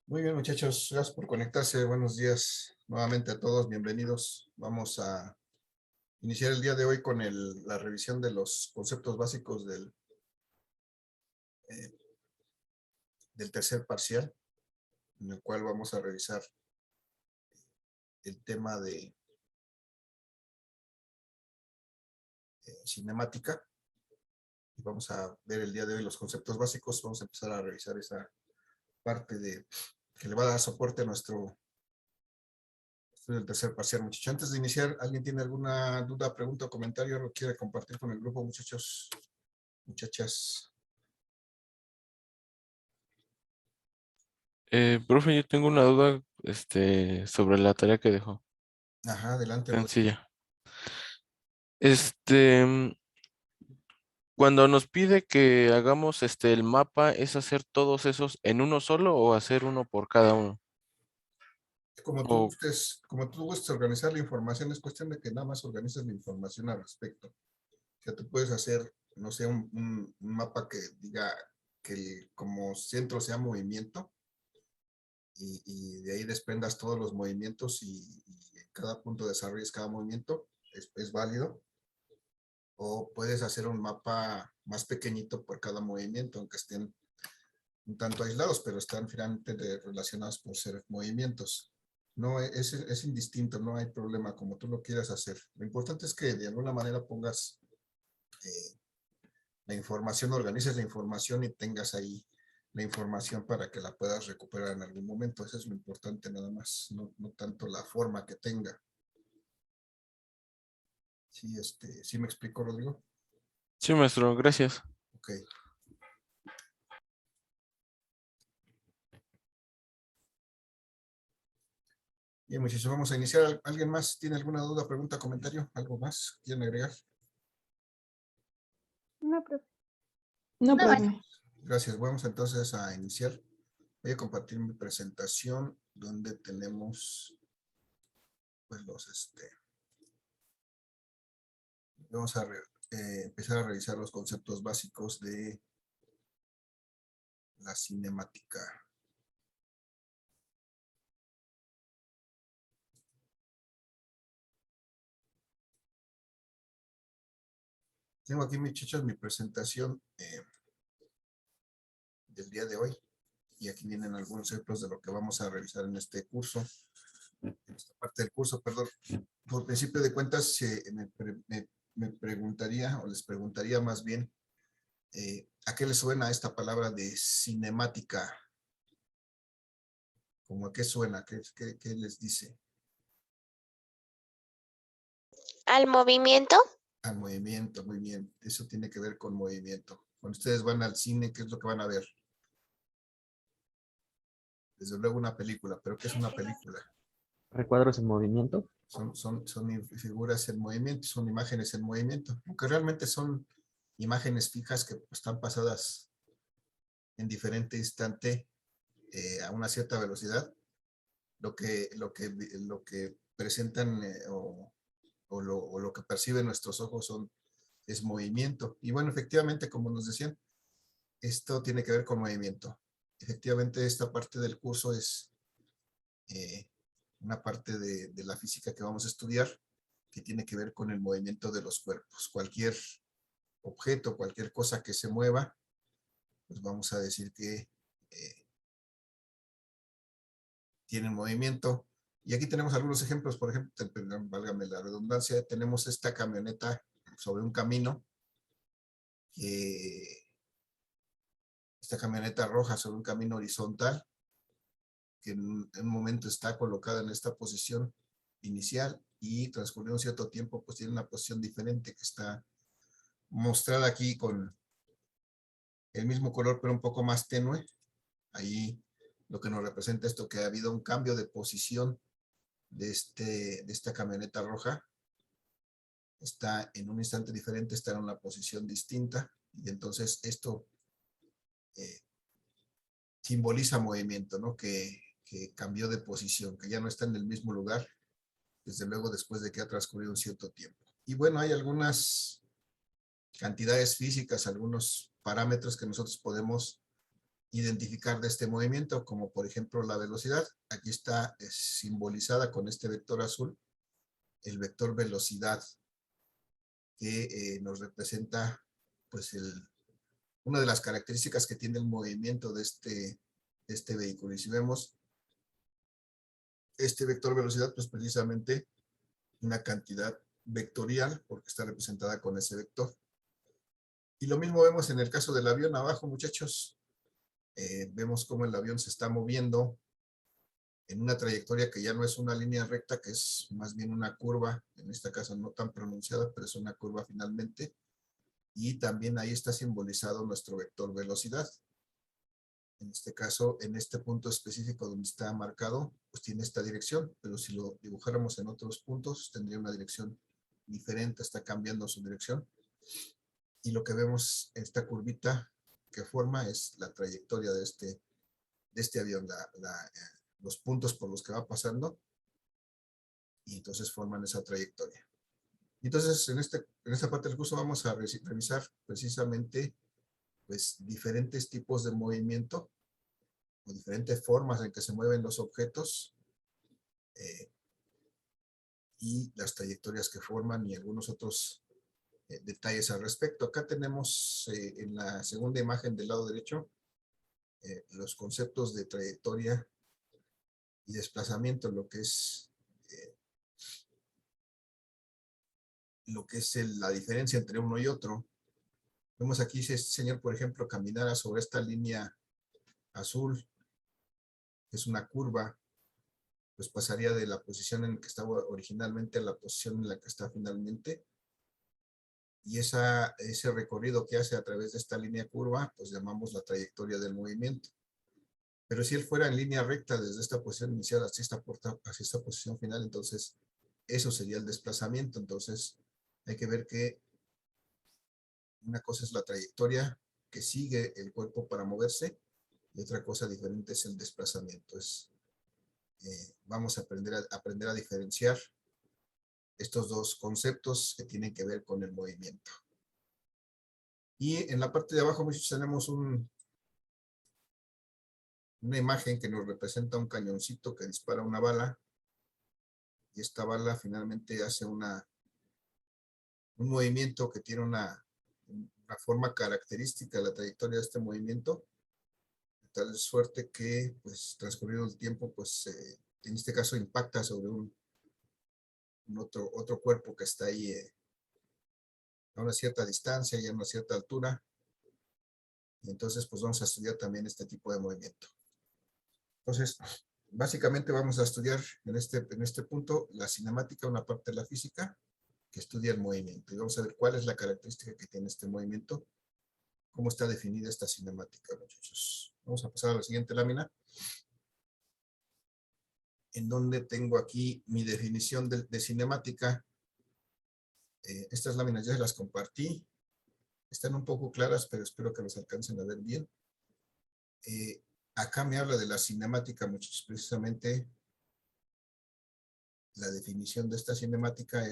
Muy bien, muchachos, gracias por conectarse. Buenos días nuevamente a todos, bienvenidos. Vamos a iniciar el día de hoy con la revisión de los conceptos básicos eh, del tercer parcial, en el cual vamos a revisar el tema de cinemática. Y vamos a ver el día de hoy los conceptos básicos. Vamos a empezar a revisar esa parte que le va a dar soporte a nuestro estudio del tercer parcial, muchachos. Antes de iniciar, ¿alguien tiene alguna duda, pregunta o comentario? ¿Lo quiere compartir con el grupo, muchachos, muchachas? Profe, yo tengo una duda, sobre la tarea que dejó. Ajá, adelante, Rodrigo. Sencilla. Este, mm, Cuando nos pide que hagamos el mapa, ¿es hacer todos esos en uno solo o hacer uno por cada uno? O, Como tú gustes organizar la información, es cuestión de que nada más organices la información al respecto. O sea, tú puedes hacer, no sé, un mapa que diga que como centro sea movimiento y de ahí desprendas todos los movimientos y en cada punto desarrolles cada movimiento, es válido. O puedes hacer un mapa más pequeñito por cada movimiento, aunque estén un tanto aislados, pero están finalmente relacionados por ser movimientos. No, es indistinto, no hay problema como tú lo quieras hacer. Lo importante es que de alguna manera pongas eh, la información, organices la información y tengas ahí la información para que la puedas recuperar en algún momento. Eso es lo importante nada más, no tanto la forma que tenga. Sí, sí me explico, Rodrigo. sí, maestro, gracias. Ok. Bien, muchachos, vamos a iniciar. ¿Alguien más tiene alguna duda, pregunta, comentario? ¿Algo más quieren agregar? No, profe. No, Ok, profe. gracias. Vamos entonces a iniciar. Voy a compartir mi presentación donde tenemos pues vamos a empezar a revisar los conceptos básicos de la cinemática. Tengo aquí, muchachos, mi presentación del día de hoy y aquí vienen algunos ejemplos de lo que vamos a revisar en este curso, en esta parte del curso, perdón. Por principio de cuentas, me preguntaría o les preguntaría más bien ¿a qué les suena esta palabra de cinemática? ¿Cómo a qué suena? ¿Qué les dice? Al movimiento. Al movimiento, muy bien. Eso tiene que ver con movimiento. Cuando ustedes van al cine, ¿qué es lo que van a ver? Desde luego una película, pero ¿qué es una película? Recuadros en movimiento. Son figuras en movimiento, son imágenes en movimiento, aunque realmente son imágenes fijas que están pasadas en diferente instante a una cierta velocidad. Lo que presentan o lo que perciben nuestros ojos es movimiento. Y bueno, efectivamente, como nos decían, esto tiene que ver con movimiento. Efectivamente, esta parte del curso es eh, una parte de la física que vamos a estudiar que tiene que ver con el movimiento de los cuerpos. Cualquier objeto, cualquier cosa que se mueva, pues vamos a decir que tiene movimiento. Y aquí tenemos algunos ejemplos, por ejemplo, válgame la redundancia, tenemos esta camioneta sobre un camino, esta camioneta roja sobre un camino horizontal, que en un momento está colocada en esta posición inicial y transcurrido un cierto tiempo, pues tiene una posición diferente que está mostrada aquí con el mismo color, pero un poco más tenue. Ahí lo que nos representa esto que ha habido un cambio de posición de esta camioneta roja. Está en un instante diferente, está en una posición distinta y entonces esto eh, simboliza movimiento, ¿no? Que cambió de posición, que ya no está en el mismo lugar, desde luego después de que ha transcurrido un cierto tiempo. Y bueno, hay algunas cantidades físicas, algunos parámetros que nosotros podemos identificar de este movimiento, como por ejemplo la velocidad. Aquí está simbolizada con este vector azul, el vector velocidad, que nos representa pues una de las características que tiene el movimiento de este vehículo. Y si vemos este vector velocidad, pues precisamente una cantidad vectorial, porque está representada con ese vector. Y lo mismo vemos en el caso del avión abajo, muchachos. Vemos cómo el avión se está moviendo en una trayectoria que ya no es una línea recta, que es más bien una curva, en este caso no tan pronunciada, pero es una curva finalmente. Y también ahí está simbolizado nuestro vector velocidad. En este caso, en este punto específico donde está marcado, pues tiene esta dirección, pero si lo dibujáramos en otros puntos, tendría una dirección diferente, está cambiando su dirección. Y lo que vemos en esta curvita que forma es la trayectoria de este avión, los puntos por los que va pasando, y entonces forman esa trayectoria. Entonces, en esta parte del curso vamos a revisar precisamente pues, diferentes tipos de movimiento, o diferentes formas en que se mueven los objetos, y las trayectorias que forman y algunos otros detalles al respecto. Acá tenemos en la segunda imagen del lado derecho los conceptos de trayectoria y desplazamiento, lo que es la diferencia entre uno y otro. Vemos aquí si este señor, por ejemplo, caminara sobre esta línea azul, que es una curva, pues pasaría de la posición en la que estaba originalmente a la posición en la que está finalmente. Y ese recorrido que hace a través de esta línea curva, pues llamamos la trayectoria del movimiento. Pero si él fuera en línea recta desde esta posición inicial hacia esta posición final, entonces eso sería el desplazamiento. Entonces hay que ver que una cosa es la trayectoria que sigue el cuerpo para moverse, y otra cosa diferente es el desplazamiento. Vamos a aprender a diferenciar estos dos conceptos que tienen que ver con el movimiento. Y en la parte de abajo tenemos una imagen que nos representa un cañoncito que dispara una bala, y esta bala finalmente hace un movimiento que tiene una forma característica de la trayectoria de este movimiento, de tal suerte que, pues, transcurrido el tiempo, pues, en este caso impacta sobre otro cuerpo que está ahí a una cierta distancia y a una cierta altura. Y entonces, pues, vamos a estudiar también este tipo de movimiento. Entonces, básicamente vamos a estudiar en este punto la cinemática, una parte de la física que estudia el movimiento. Y vamos a ver cuál es la característica que tiene este movimiento, cómo está definida esta cinemática, muchachos. Vamos a pasar a la siguiente lámina, en donde tengo aquí mi definición de cinemática. Estas láminas ya las compartí. Están un poco claras, pero espero que las alcancen a ver bien. Acá me habla de la cinemática, muchachos. Precisamente la definición de esta cinemática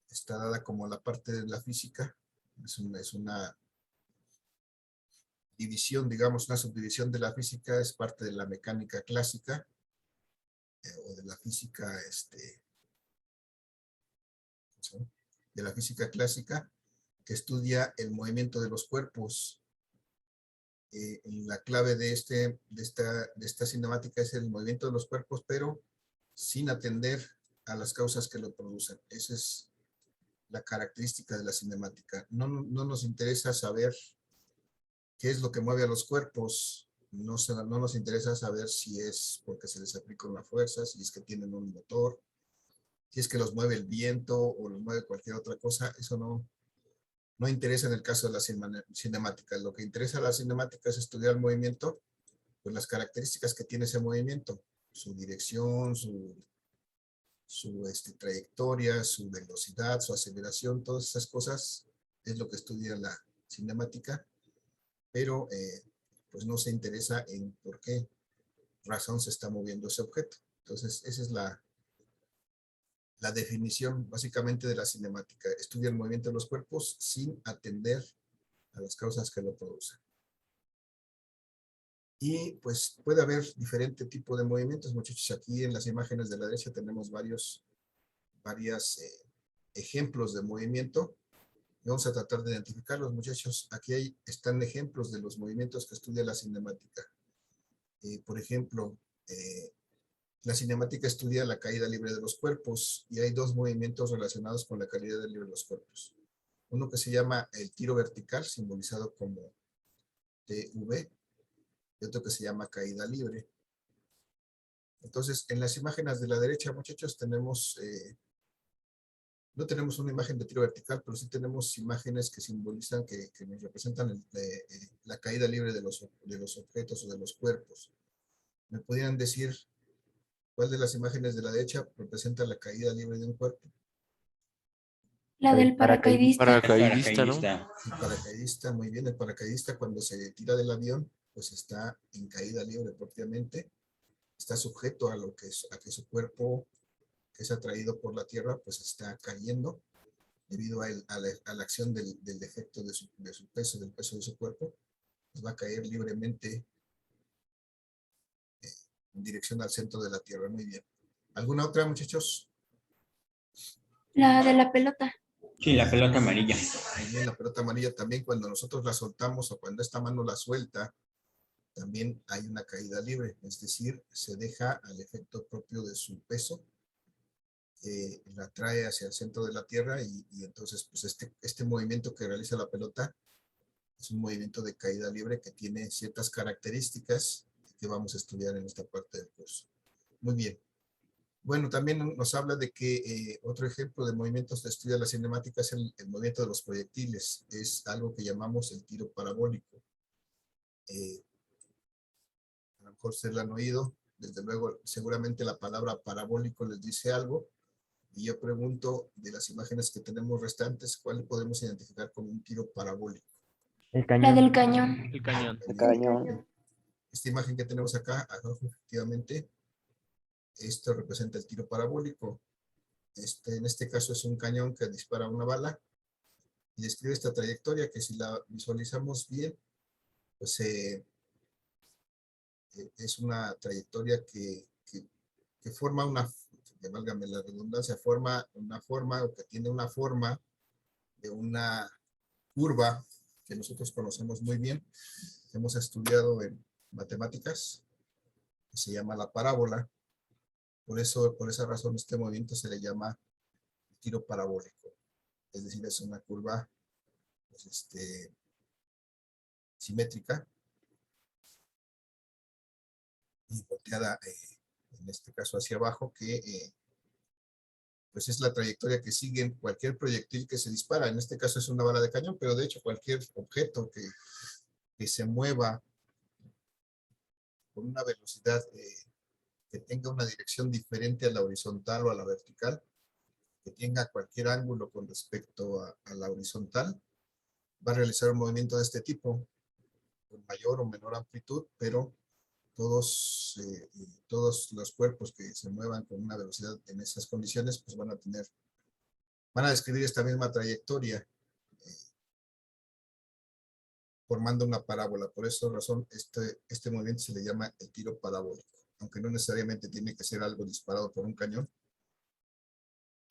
está dada como la parte de la física. Es una división, digamos, una subdivisión de la física, es parte de la mecánica clásica, o de la física, de la física clásica, que estudia el movimiento de los cuerpos. La clave de esta cinemática es el movimiento de los cuerpos, pero sin atender a las causas que lo producen. Esa es la característica de la cinemática. No nos interesa saber qué es lo que mueve a los cuerpos. No nos interesa saber si es porque se les aplica una fuerza, si es que tienen un motor, si es que los mueve el viento o los mueve cualquier otra cosa. Eso no interesa en el caso de la cinemática. Lo que interesa a la cinemática es estudiar el movimiento, pues las características que tiene ese movimiento, su dirección, su trayectoria, su velocidad, su aceleración, todas esas cosas es lo que estudia la cinemática, pero pues no se interesa en por qué razón se está moviendo ese objeto. Entonces, esa es la definición básicamente de la cinemática. Estudia el movimiento de los cuerpos sin atender a las causas que lo producen. Y pues puede haber diferente tipo de movimientos, muchachos. Aquí en las imágenes de la derecha tenemos varios ejemplos de movimiento. Vamos a tratar de identificarlos, muchachos. Aquí están ejemplos de los movimientos que estudia la cinemática. Por ejemplo, la cinemática estudia la caída libre de los cuerpos y hay dos movimientos relacionados con la caída libre de los cuerpos. Uno que se llama el tiro vertical, simbolizado como TV, y otro que se llama caída libre. Entonces, en las imágenes de la derecha, muchachos, tenemos, no tenemos una imagen de tiro vertical, pero sí tenemos imágenes que simbolizan, que nos representan la caída libre de los objetos o de los cuerpos. ¿Me podrían decir cuál de las imágenes de la derecha representa la caída libre de un cuerpo? La del paracaidista. Paracaidista, ¿no? El paracaidista, muy bien. El paracaidista, cuando se tira del avión, pues está en caída libre propiamente. Está sujeto a que su cuerpo, que es atraído por la tierra, pues está cayendo debido a la acción del efecto de su peso, del peso de su cuerpo. Pues va a caer libremente en dirección al centro de la tierra. Muy bien. ¿Alguna otra, muchachos? La de la pelota. Sí, la pelota amarilla. Muy bien, la pelota amarilla también, cuando nosotros la soltamos o cuando esta mano la suelta, también hay una caída libre, es decir, se deja al efecto propio de su peso, la trae hacia el centro de la tierra y entonces pues este movimiento que realiza la pelota es un movimiento de caída libre que tiene ciertas características que vamos a estudiar en esta parte del curso. Muy bien. Bueno, también nos habla de que otro ejemplo de movimientos de estudio de la cinemática es el movimiento de los proyectiles. Es algo que llamamos el tiro parabólico. A lo mejor ustedes lo han oído. Desde luego, seguramente la palabra parabólico les dice algo. Y yo pregunto, de las imágenes que tenemos restantes, ¿cuál podemos identificar como un tiro parabólico? El La cañón. del cañón. El cañón. El cañón. Esta imagen que tenemos acá, abajo, efectivamente, esto representa el tiro parabólico. En este caso es un cañón que dispara una bala y describe esta trayectoria que si la visualizamos bien, pues es una trayectoria que forma que válgame la redundancia, forma una forma o que tiene una forma de una curva que nosotros conocemos muy bien, que hemos estudiado en matemáticas, que se llama la parábola. Por esa razón, este movimiento se le llama tiro parabólico. Es decir, es una curva pues, simétrica y volteada, en este caso hacia abajo, que pues es la trayectoria que sigue cualquier proyectil que se dispara. En este caso es una bala de cañón, pero de hecho cualquier objeto que se mueva con una velocidad que tenga una dirección diferente a la horizontal o a la vertical, que tenga cualquier ángulo con respecto a la horizontal, va a realizar un movimiento de este tipo, con mayor o menor amplitud, pero todos los cuerpos que se muevan con una velocidad en esas condiciones, pues van a describir esta misma trayectoria, formando una parábola. Por esa razón, este movimiento se le llama el tiro parabólico, aunque no necesariamente tiene que ser algo disparado por un cañón,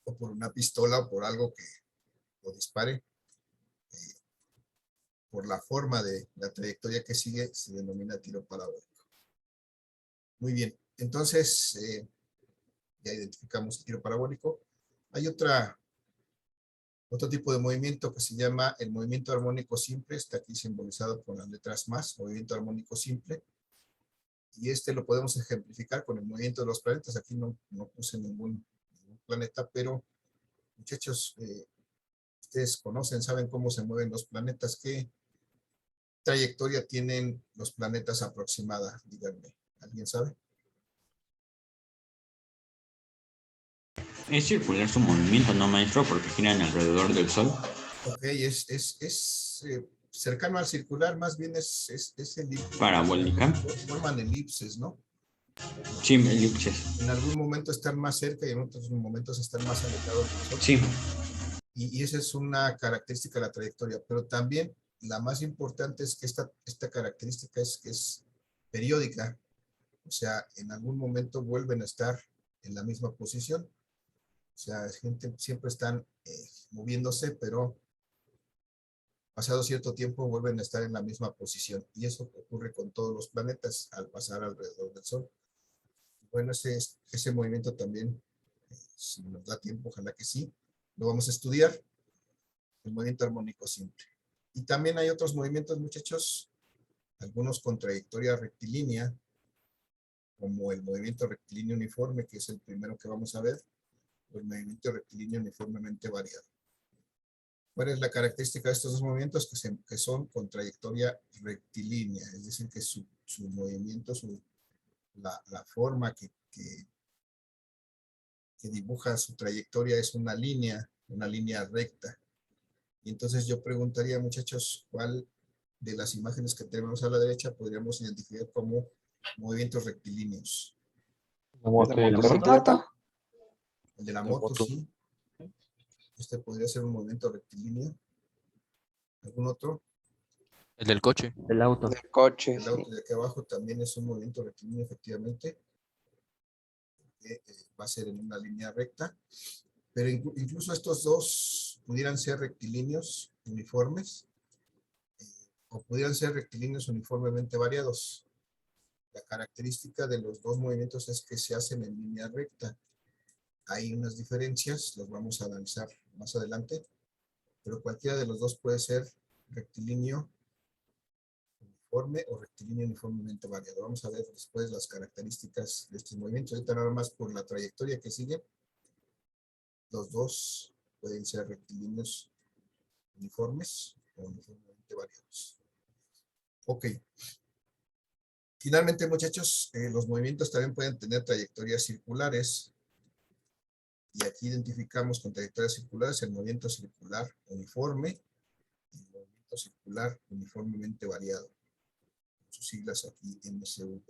o por una pistola, o por algo que lo dispare. Por la forma de la trayectoria que sigue, se denomina tiro parabólico. Muy bien, entonces ya identificamos el tiro parabólico. Hay otro tipo de movimiento que se llama el movimiento armónico simple, está aquí simbolizado con las letras más, movimiento armónico simple, y lo podemos ejemplificar con el movimiento de los planetas. Aquí no puse ningún planeta, pero muchachos, ustedes saben cómo se mueven los planetas. ¿Qué trayectoria tienen los planetas aproximada? Díganme, ¿alguien sabe? Es circular su movimiento, ¿no, maestro? Porque giran alrededor del Sol. Ok, es cercano al circular, más bien es elíptico. Parabólica. Forman elipses, ¿no? Sí, elipses. En algún momento están más cerca y en otros momentos están más alejados del Sol. Sí. Y esa es una característica de la trayectoria, pero también la más importante es que esta característica es que es periódica, o sea, en algún momento vuelven a estar en la misma posición. O sea, siempre están moviéndose, pero pasado cierto tiempo vuelven a estar en la misma posición. Y eso ocurre con todos los planetas al pasar alrededor del Sol. Bueno, ese movimiento también, si nos da tiempo, ojalá que sí, lo vamos a estudiar. El movimiento armónico simple. Y también hay otros movimientos, muchachos, algunos con trayectoria rectilínea, como el movimiento rectilíneo uniforme, que es el primero que vamos a ver, o el movimiento rectilíneo uniformemente variado. ¿Cuál es la característica de estos dos movimientos? Que son con trayectoria rectilínea, es decir, que su movimiento, la forma que dibuja su trayectoria es una línea recta. Y entonces yo preguntaría, muchachos, ¿cuál de las imágenes que tenemos a la derecha podríamos identificar como movimientos rectilíneos? La moto y el Moto. El de la La moto, moto. sí. Este podría ser un movimiento rectilíneo. ¿Algún otro? El del coche. El auto. Del coche, El sí. auto de aquí abajo también es un movimiento rectilíneo, efectivamente. Que va a ser en una línea recta. Pero incluso estos dos pudieran ser rectilíneos uniformes o pudieran ser rectilíneos uniformemente variados. La característica de los dos movimientos es que se hacen en línea recta. Hay unas diferencias, las vamos a analizar más adelante, pero cualquiera de los dos puede ser rectilíneo uniforme o rectilíneo uniformemente variado. Vamos a ver después las características de estos movimientos. Ahorita nada más por la trayectoria que sigue, los dos pueden ser rectilíneos uniformes o uniformemente variados. Ok. Finalmente, muchachos, los movimientos también pueden tener trayectorias circulares. Y aquí identificamos con trayectorias circulares el movimiento circular uniforme y el movimiento circular uniformemente variado. Sus siglas aquí MCV.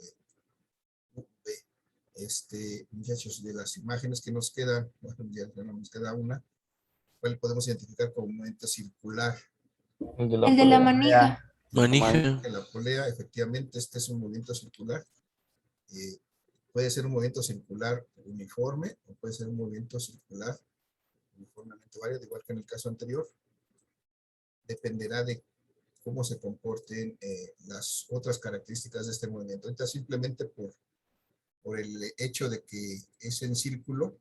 Muchachos, de las imágenes que nos quedan, bueno, ya no nos queda una, ¿cuál podemos identificar como movimiento circular? El de El de la manija. Manija. En la polea, efectivamente, este es un movimiento circular. Puede ser un movimiento circular uniforme o puede ser un movimiento circular uniformemente variado, igual que en el caso anterior. Dependerá de cómo se comporten las otras características de este movimiento. Ahorita simplemente por el hecho de que es en círculo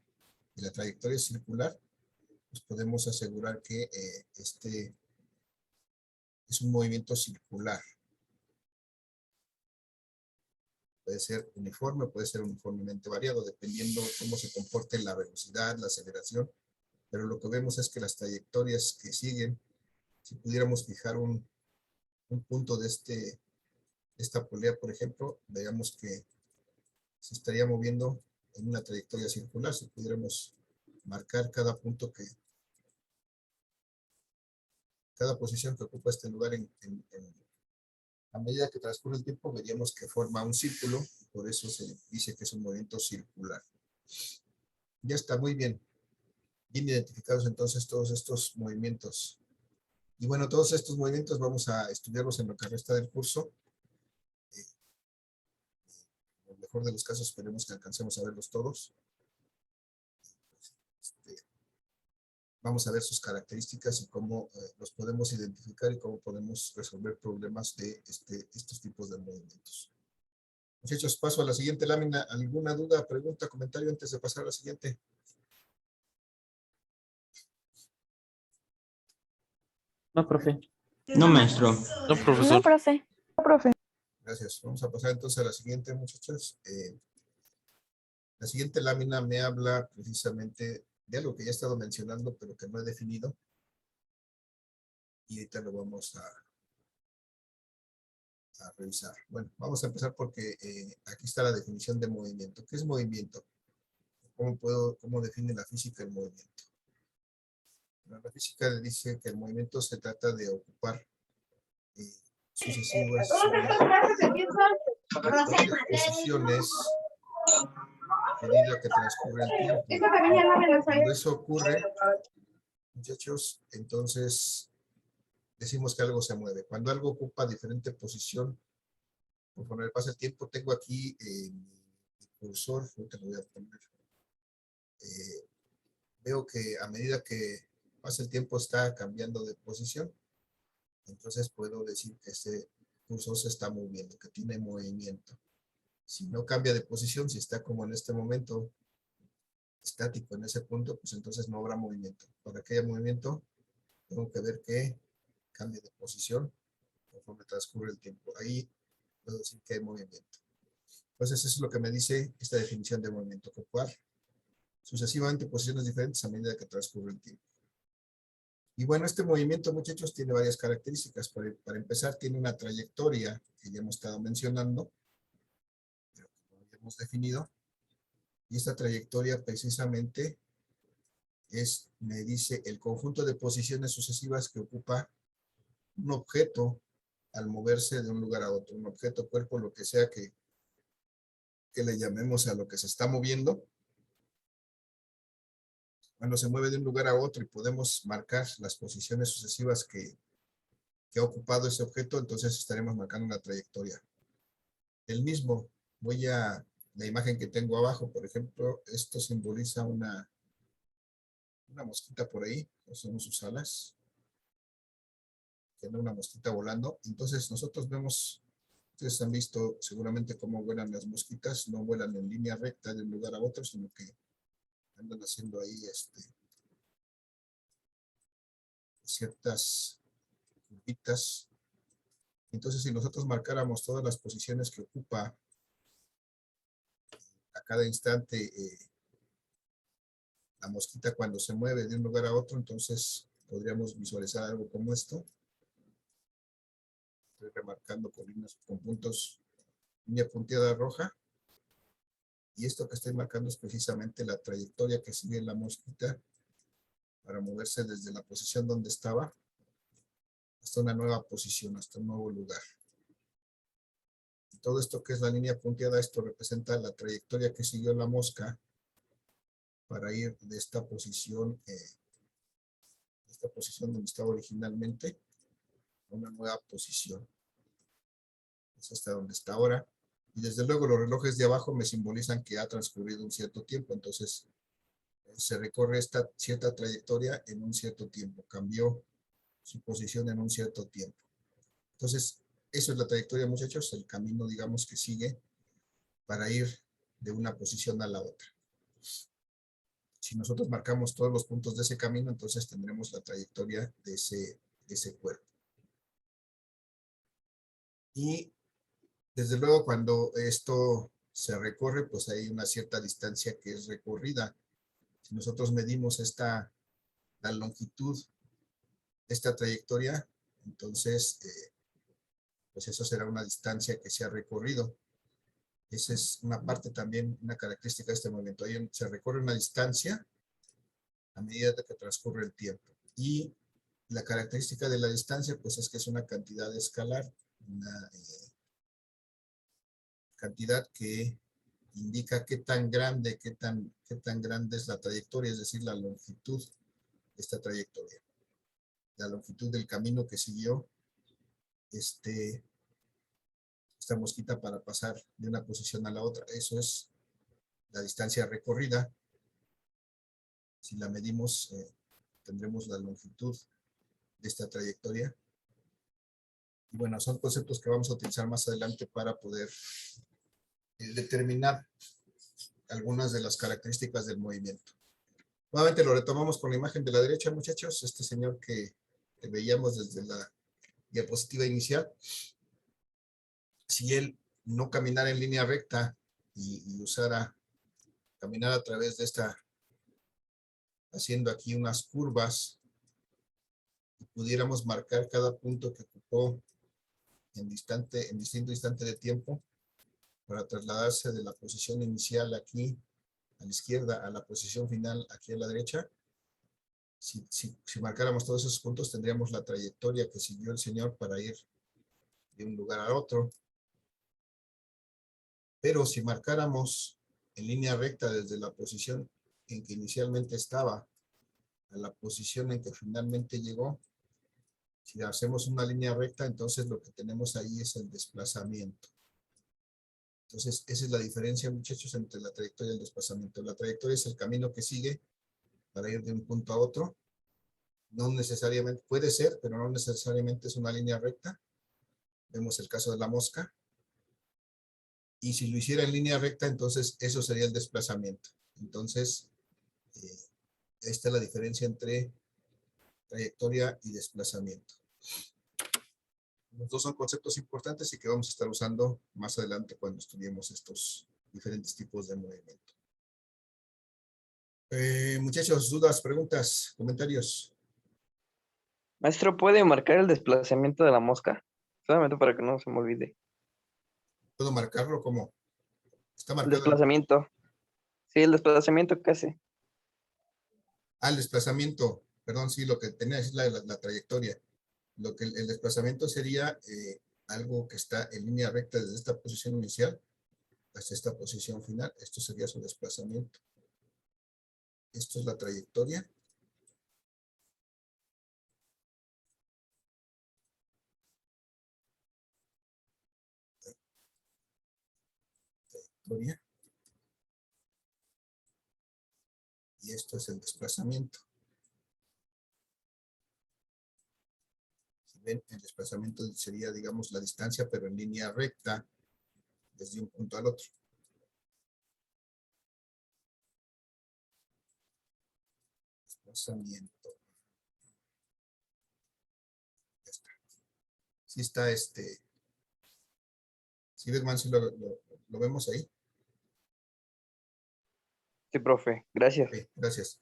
y la trayectoria es circular, pues podemos asegurar que este es un movimiento circular. Puede ser uniforme, puede ser uniformemente variado, dependiendo cómo se comporte la velocidad, la aceleración. Pero lo que vemos es que las trayectorias que siguen, si pudiéramos fijar un punto de esta polea, por ejemplo, veamos que se estaría moviendo en una trayectoria circular. Si pudiéramos marcar cada punto cada posición que ocupa este lugar a medida que transcurre el tiempo, veríamos que forma un círculo, y por eso se dice que es un movimiento circular. Ya está, muy bien. Bien identificados entonces todos estos movimientos. Y bueno, todos estos movimientos vamos a estudiarlos en lo que resta del curso. En el mejor de los casos esperemos que alcancemos a verlos todos. Vamos a ver sus características y cómo los podemos identificar y cómo podemos resolver problemas de estos tipos de movimientos. Muchachos, paso a la siguiente lámina. ¿Alguna duda, pregunta, comentario antes de pasar a la siguiente? No, profe. No, maestro. No, profesor. No, profe. Gracias. Vamos a pasar entonces a la siguiente, muchachos. La siguiente lámina me habla precisamente de algo que ya he estado mencionando, pero que no he definido. Y ahorita lo vamos a revisar. Bueno, vamos a empezar porque aquí está la definición de movimiento. ¿Qué es movimiento? ¿Cómo define la física el movimiento? Bueno, la física dice que el movimiento se trata de ocupar sucesivas posiciones a medida que transcurre el tiempo. Cuando eso ocurre, muchachos, entonces decimos que algo se mueve. Cuando algo ocupa diferente posición conforme pasa el tiempo, tengo aquí mi cursor, te lo voy a poner. Veo que a medida que pasa el tiempo está cambiando de posición. Entonces puedo decir que este cursor se está moviendo, que tiene movimiento. Si no cambia de posición, si está como en este momento estático en ese punto, pues entonces no habrá movimiento. Para que haya movimiento, tengo que ver que cambie de posición conforme transcurre el tiempo. Ahí puedo decir que hay movimiento. Entonces eso es lo que me dice esta definición de movimiento, que ocupar sucesivamente posiciones diferentes a medida que transcurre el tiempo. Y bueno, este movimiento, muchachos, tiene varias características. Para empezar, tiene una trayectoria que ya hemos estado mencionando, pero que no hemos definido. Y esta trayectoria precisamente me dice el conjunto de posiciones sucesivas que ocupa un objeto al moverse de un lugar a otro. Un objeto, cuerpo, lo que sea que le llamemos a lo que se está moviendo. Cuando se mueve de un lugar a otro y podemos marcar las posiciones sucesivas que ha ocupado ese objeto, entonces estaremos marcando una trayectoria. El mismo, la imagen que tengo abajo, por ejemplo, esto simboliza una mosquita por ahí, son sus alas, tiene una mosquita volando. Entonces nosotros vemos, ustedes han visto seguramente cómo vuelan las mosquitas, no vuelan en línea recta de un lugar a otro, sino que andan haciendo ahí ciertas curvitas. Entonces, si nosotros marcáramos todas las posiciones que ocupa a cada instante la mosquita cuando se mueve de un lugar a otro, entonces podríamos visualizar algo como esto. Estoy remarcando con puntos, línea punteada roja. Y esto que estoy marcando es precisamente la trayectoria que sigue la mosquita para moverse desde la posición donde estaba hasta una nueva posición, hasta un nuevo lugar. Y todo esto que es la línea punteada, esto representa la trayectoria que siguió la mosca para ir de esta posición donde estaba originalmente a una nueva posición. Es hasta donde está ahora. Y desde luego los relojes de abajo me simbolizan que ha transcurrido un cierto tiempo. Entonces se recorre esta cierta trayectoria en un cierto tiempo. Cambió su posición en un cierto tiempo. Entonces, eso es la trayectoria, muchachos, el camino, digamos, que sigue para ir de una posición a la otra. Si nosotros marcamos todos los puntos de ese camino, entonces tendremos la trayectoria de ese cuerpo. Y desde luego cuando esto se recorre, pues hay una cierta distancia que es recorrida. Si nosotros medimos la longitud de esta trayectoria, entonces pues eso será una distancia que se ha recorrido. Esa es una parte también, una característica de este movimiento. Ahí se recorre una distancia a medida que transcurre el tiempo. Y la característica de la distancia, pues es que es una cantidad escalar, una cantidad que indica qué tan grande es la trayectoria, es decir, la longitud de esta trayectoria. La longitud del camino que siguió esta mosquita para pasar de una posición a la otra. Eso es la distancia recorrida. Si la medimos, tendremos la longitud de esta trayectoria. Y bueno, son conceptos que vamos a utilizar más adelante para poder determinar algunas de las características del movimiento. Nuevamente lo retomamos con la imagen de la derecha, muchachos. Este señor que veíamos desde la diapositiva inicial, si él no caminara en línea recta y caminar a través de haciendo aquí unas curvas, y pudiéramos marcar cada punto que ocupó en distinto instante de tiempo para trasladarse de la posición inicial aquí a la izquierda a la posición final aquí a la derecha. Si marcáramos todos esos puntos, tendríamos la trayectoria que siguió el señor para ir de un lugar a otro. Pero si marcáramos en línea recta desde la posición en que inicialmente estaba a la posición en que finalmente llegó, si hacemos una línea recta, entonces lo que tenemos ahí es el desplazamiento. Entonces, esa es la diferencia, muchachos, entre la trayectoria y el desplazamiento. La trayectoria es el camino que sigue para ir de un punto a otro. No necesariamente, puede ser, pero no necesariamente es una línea recta. Vemos el caso de la mosca. Y si lo hiciera en línea recta, entonces eso sería el desplazamiento. Entonces, esta es la diferencia entre trayectoria y desplazamiento. Los dos son conceptos importantes y que vamos a estar usando más adelante cuando estudiemos estos diferentes tipos de movimiento. Muchachos, dudas, preguntas, comentarios. Maestro, ¿puede marcar el desplazamiento de la mosca? Solamente para que no se me olvide. ¿Puedo marcarlo como? Está El marcado. desplazamiento. Sí, el desplazamiento que hace. El desplazamiento. Perdón, sí, lo que tenía es la trayectoria. Lo que el desplazamiento sería algo que está en línea recta desde esta posición inicial hasta esta posición final. Esto sería su desplazamiento. Esto es la trayectoria. Trayectoria. Y esto es el desplazamiento. Si ven, el desplazamiento sería, digamos, la distancia, pero en línea recta desde un punto al otro. Desplazamiento. Ya está. Sí está ¿sí ves, man? ¿Sí lo vemos ahí? Sí, profe. Gracias. Ok, gracias.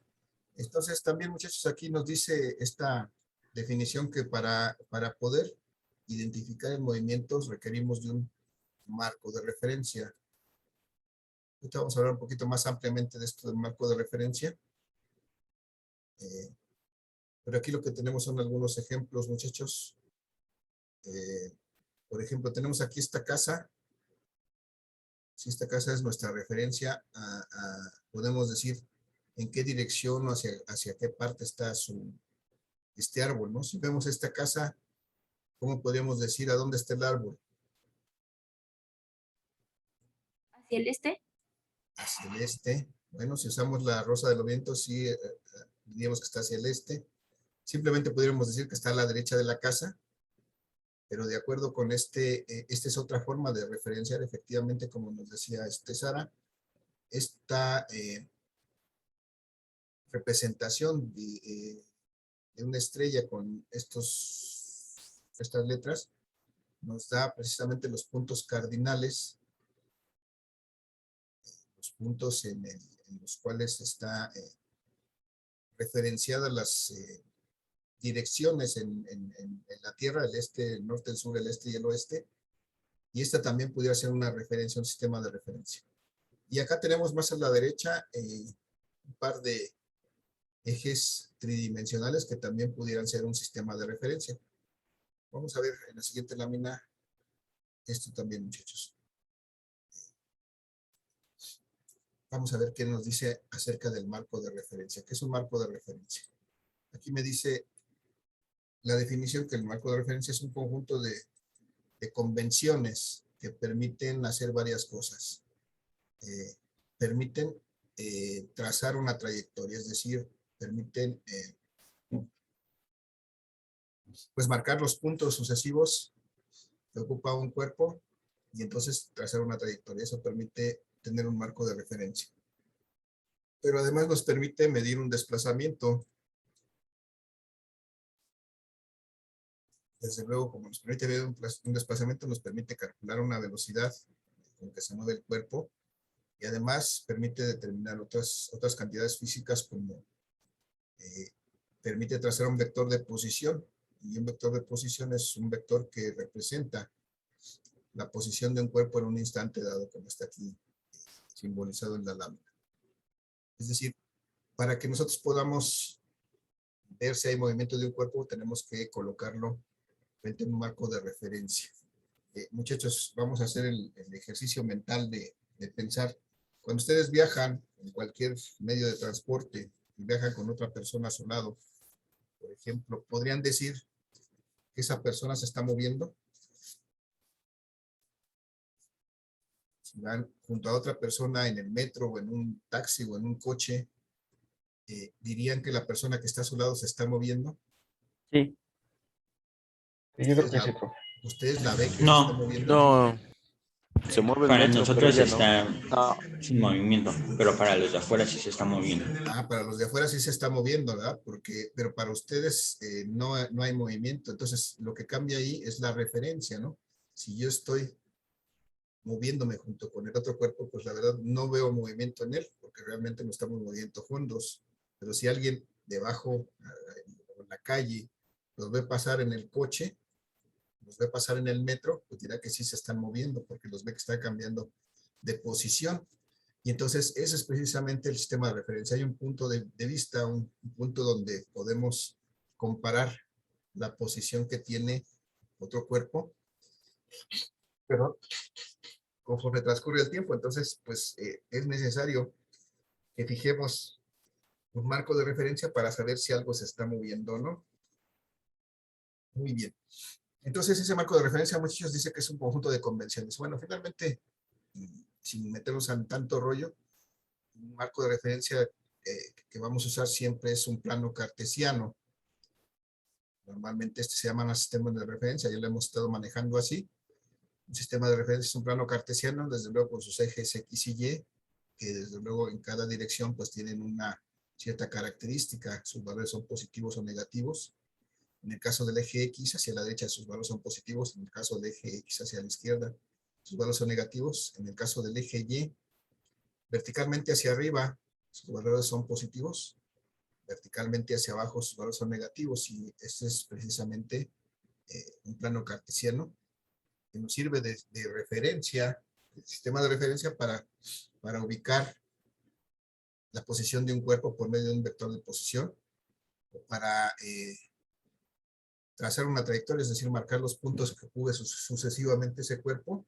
Entonces, también, muchachos, aquí nos dice esta definición que para poder identificar el movimiento requerimos de un marco de referencia. Ahorita vamos a hablar un poquito más ampliamente de esto del marco de referencia. Pero aquí lo que tenemos son algunos ejemplos, muchachos. Por ejemplo, tenemos aquí esta casa. Si esta casa es nuestra referencia, podemos decir en qué dirección o hacia qué parte está este árbol, ¿no? Si vemos esta casa, ¿cómo podríamos decir a dónde está el árbol? ¿Hacia el este? Hacia el este. Bueno, si usamos la rosa de los vientos, sí, diríamos que está hacia el este. Simplemente podríamos decir que está a la derecha de la casa, pero de acuerdo con esta es otra forma de referenciar, efectivamente, como nos decía Sara, esta representación de una estrella con estas letras nos da precisamente los puntos cardinales, los puntos en los cuales está referenciadas las direcciones en la Tierra, el este, el norte, el sur, el este y el oeste, y esta también pudiera ser una referencia, un sistema de referencia. Y acá tenemos más a la derecha un par de ejes tridimensionales que también pudieran ser un sistema de referencia. Vamos a ver en la siguiente lámina esto también, muchachos. Vamos a ver qué nos dice acerca del marco de referencia. ¿Qué es un marco de referencia? Aquí me dice la definición que el marco de referencia es un conjunto de convenciones que permiten hacer varias cosas. Permiten trazar una trayectoria, es decir, permiten pues marcar los puntos sucesivos que ocupa un cuerpo y entonces trazar una trayectoria. Eso permite tener un marco de referencia. Pero además nos permite medir un desplazamiento. Desde luego, como nos permite ver un desplazamiento, nos permite calcular una velocidad con que se mueve el cuerpo y además permite determinar otras cantidades físicas como permite trazar un vector de posición, y un vector de posición es un vector que representa la posición de un cuerpo en un instante dado, como está aquí simbolizado en la lámina. Es decir, para que nosotros podamos ver si hay movimiento de un cuerpo, tenemos que colocarlo frente a un marco de referencia. Muchachos, vamos a hacer el ejercicio mental de pensar. Cuando ustedes viajan en cualquier medio de transporte y viajan con otra persona a su lado, por ejemplo, ¿podrían decir que esa persona se está moviendo? van junto a otra persona en el metro o en un taxi o en un coche, ¿dirían que la persona que está a su lado se está moviendo? Sí. Yo creo que sí, profe. ¿Ustedes la ven que se No. está moviendo? No, se mueve el Para metro, pero nosotros ella no. está No. sin movimiento, pero para los de afuera sí se está moviendo. Ah, para los de afuera sí se está moviendo, ¿verdad? Pero para ustedes no hay movimiento. Entonces, lo que cambia ahí es la referencia, ¿no? Si yo estoy moviéndome junto con el otro cuerpo, pues la verdad no veo movimiento en él, porque realmente no estamos moviendo juntos. Pero si alguien debajo, en la calle, los ve pasar en el coche, los ve pasar en el metro, pues dirá que sí se están moviendo, porque los ve que están cambiando de posición. Y entonces ese es precisamente el sistema de referencia. Hay un punto de vista, un punto donde podemos comparar la posición que tiene otro cuerpo, pero conforme transcurre el tiempo, entonces pues es necesario que fijemos un marco de referencia para saber si algo se está moviendo o no. Muy bien. Entonces ese marco de referencia, muchos dicen que es un conjunto de convenciones. Bueno, finalmente, sin meternos en tanto rollo, un marco de referencia que vamos a usar siempre es un plano cartesiano. Normalmente este se llama sistema de referencia, ya lo hemos estado manejando así. Un sistema de referencia es un plano cartesiano, desde luego con sus ejes X y Y, que desde luego en cada dirección pues tienen una cierta característica, sus valores son positivos o negativos. En el caso del eje X hacia la derecha sus valores son positivos, en el caso del eje X hacia la izquierda sus valores son negativos, en el caso del eje Y verticalmente hacia arriba sus valores son positivos, verticalmente hacia abajo sus valores son negativos, y este es precisamente un plano cartesiano que nos sirve de referencia, el sistema de referencia para ubicar la posición de un cuerpo por medio de un vector de posición, o para trazar una trayectoria, es decir, marcar los puntos que cubre sucesivamente ese cuerpo,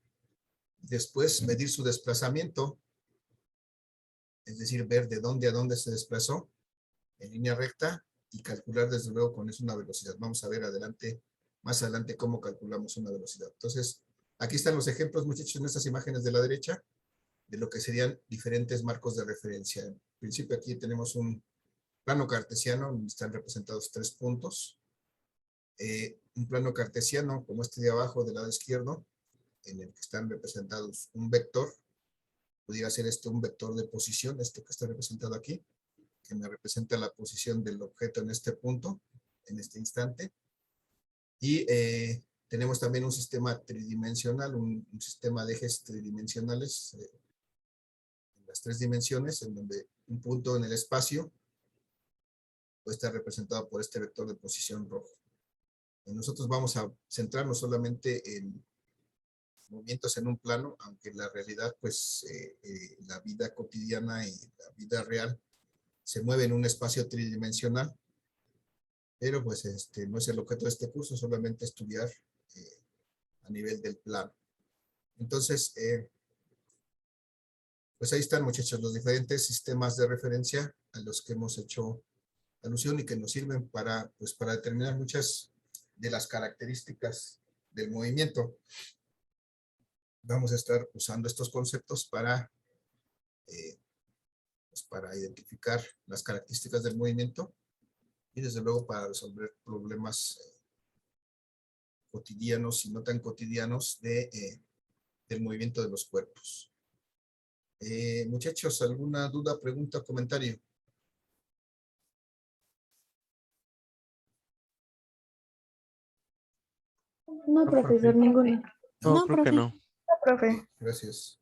después medir su desplazamiento, es decir, ver de dónde a dónde se desplazó en línea recta y calcular desde luego con eso una velocidad. Vamos a ver más adelante cómo calculamos una velocidad. Entonces, aquí están los ejemplos, muchachos, en estas imágenes de la derecha, de lo que serían diferentes marcos de referencia. En principio aquí tenemos un plano cartesiano, donde están representados 3 puntos. Un plano cartesiano, como este de abajo del lado izquierdo, en el que están representados un vector. Pudiera ser un vector de posición, que está representado aquí, que me representa la posición del objeto en este punto, en este instante. Y tenemos también un sistema tridimensional, un sistema de ejes tridimensionales, en las 3 dimensiones, en donde un punto en el espacio puede estar representado por este vector de posición rojo. Nosotros vamos a centrarnos solamente en movimientos en un plano, aunque en la realidad, pues, la vida cotidiana y la vida real se mueve en un espacio tridimensional, pero pues no es el objeto de este curso, solamente estudiar a nivel del plano. Entonces, pues ahí están, muchachos, los diferentes sistemas de referencia a los que hemos hecho alusión y que nos sirven para determinar muchas de las características del movimiento. Vamos a estar usando estos conceptos para identificar las características del movimiento y desde luego para resolver problemas cotidianos y no tan cotidianos del movimiento de los cuerpos. Muchachos, ¿alguna duda, pregunta, comentario? No, profesor, ninguno. No, creo que no. No, profe. Gracias.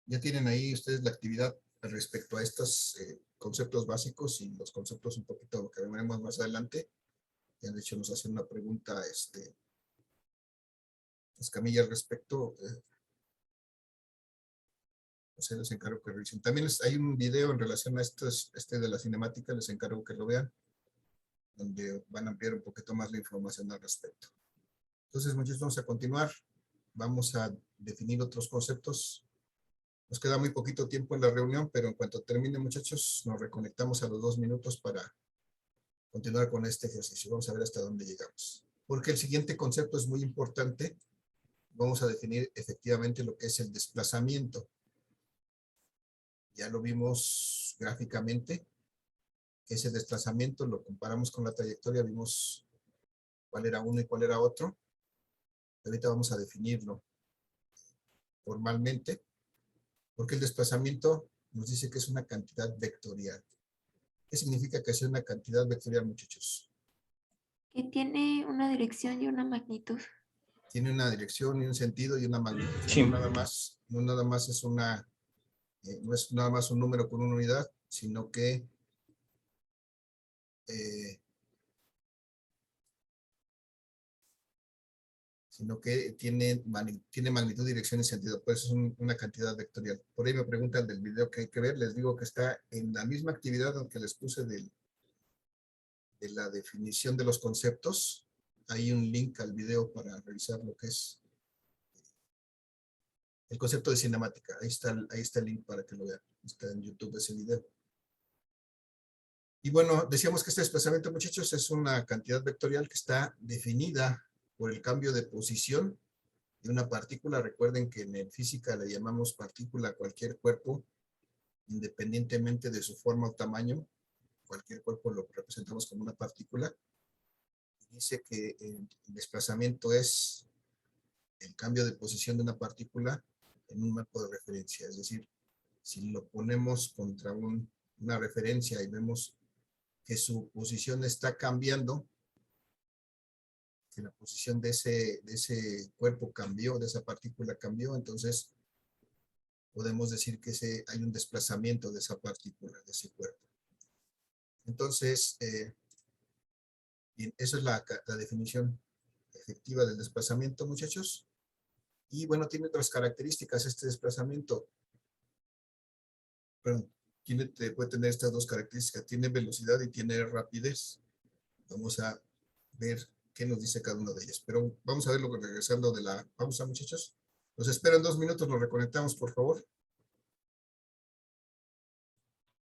Ya tienen ahí ustedes la actividad respecto a estos conceptos básicos y los conceptos un poquito que veremos más adelante. Ya de hecho nos hacen una pregunta Escamilla al respecto. Les encargo que revisen. También hay un video en relación a de la cinemática, les encargo que lo vean, donde van a ampliar un poquito más la información al respecto. Entonces, muchachos, vamos a continuar. Vamos a definir otros conceptos. Nos queda muy poquito tiempo en la reunión, pero en cuanto termine, muchachos, nos reconectamos a los 2 minutos para continuar con este ejercicio. Vamos a ver hasta dónde llegamos. Porque el siguiente concepto es muy importante vamos a definir efectivamente lo que es el desplazamiento. Ya lo vimos gráficamente. Ese desplazamiento lo comparamos con la trayectoria, vimos cuál era uno y cuál era otro. Ahorita vamos a definirlo formalmente, porque el desplazamiento nos dice que es una cantidad vectorial. ¿Qué significa que es una cantidad vectorial, muchachos? Que tiene una dirección y una magnitud. Tiene una dirección y un sentido y una magnitud. Sí. No nada más es una, no es nada más un número con una unidad, sino que tiene magnitud, dirección y sentido. Por eso es una cantidad vectorial. Por ahí me preguntan del video que hay que ver. Les digo que está en la misma actividad que les puse de la definición de los conceptos. Hay un link al video para revisar lo que es el concepto de cinemática. Ahí está el link para que lo vean. Está en YouTube ese video. Y bueno, decíamos que este desplazamiento, muchachos, es una cantidad vectorial que está definida por el cambio de posición de una partícula. Recuerden que en física le llamamos partícula a cualquier cuerpo, independientemente de su forma o tamaño. Cualquier cuerpo lo representamos como una partícula. Dice que el desplazamiento es el cambio de posición de una partícula en un marco de referencia. Es decir, si lo ponemos contra una referencia y vemos que su posición está cambiando, que la posición de ese cuerpo cambió, de esa partícula cambió, entonces podemos decir que hay un desplazamiento de esa partícula, de ese cuerpo. Entonces, bien, eso es la definición efectiva del desplazamiento, muchachos. Y bueno, tiene otras características este desplazamiento. Perdón, puede tener estas dos características. Tiene velocidad y tiene rapidez. Vamos a ver qué nos dice cada una de ellas. Pero vamos a verlo regresando de la pausa, muchachos. Los espero en 2 minutos, nos reconectamos, por favor.